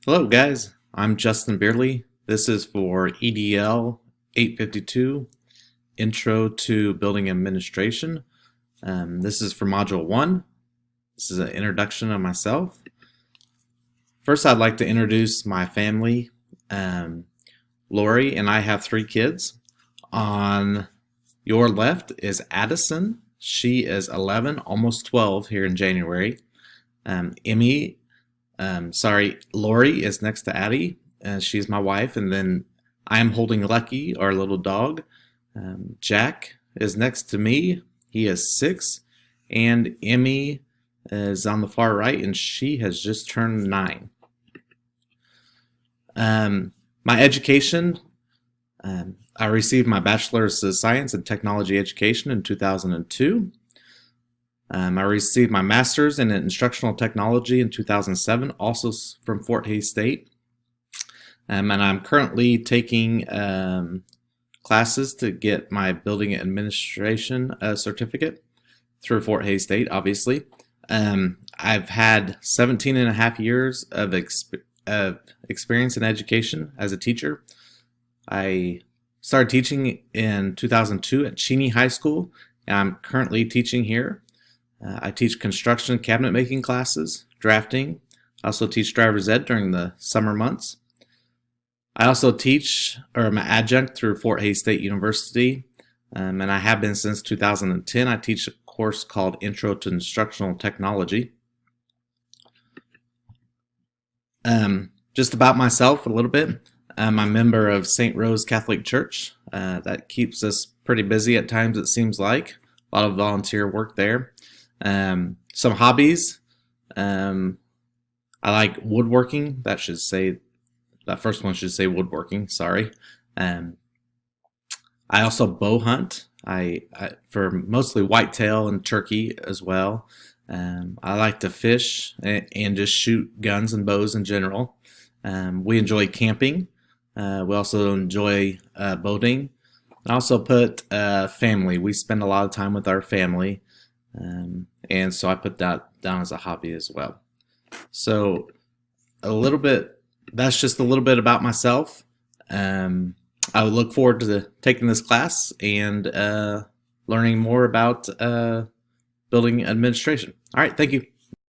Hello guys, I'm Justin Beerley. This is for EDL 852, Intro to Building Administration. This is for Module 1. This is an introduction of myself. First, I'd like to introduce my family. Lori and I have 3 kids. On your left is Addison. She is 11, almost 12 here in January. Emmy Lori is next to Addie, and she's my wife. And then I am holding Lucky, our little dog. Jack is next to me. He is 6. And Emmy is on the far right, and she has just turned 9. My education, I received my Bachelor's of Science in Technology Education in 2002. I received my master's in instructional technology in 2007, also from Fort Hays State. And I'm currently taking classes to get my building administration certificate through Fort Hays State, obviously. I've had 17 and a half years of experience in education as a teacher. I started teaching in 2002 at Cheney High School, and I'm currently teaching here. I teach construction cabinet making classes, drafting. I also teach driver's ed during the summer months. I also teach, or I'm an adjunct through Fort Hays State University, and I have been since 2010. I teach a course called Intro to Instructional Technology. Just about myself a little bit. I'm a member of St. Rose Catholic Church. That keeps us pretty busy at times, it seems like. A lot of volunteer work there. Some hobbies. I like woodworking. That first one should say woodworking. Sorry. I also bow hunt. I for mostly whitetail and turkey as well. I like to fish and just shoot guns and bows in general. We enjoy camping. We also enjoy boating. I also put family. We spend a lot of time with our family. And so I put that down as a hobby as well. So that's just a little bit about myself. I would look forward to taking this class and learning more about building administration. All right, thank you.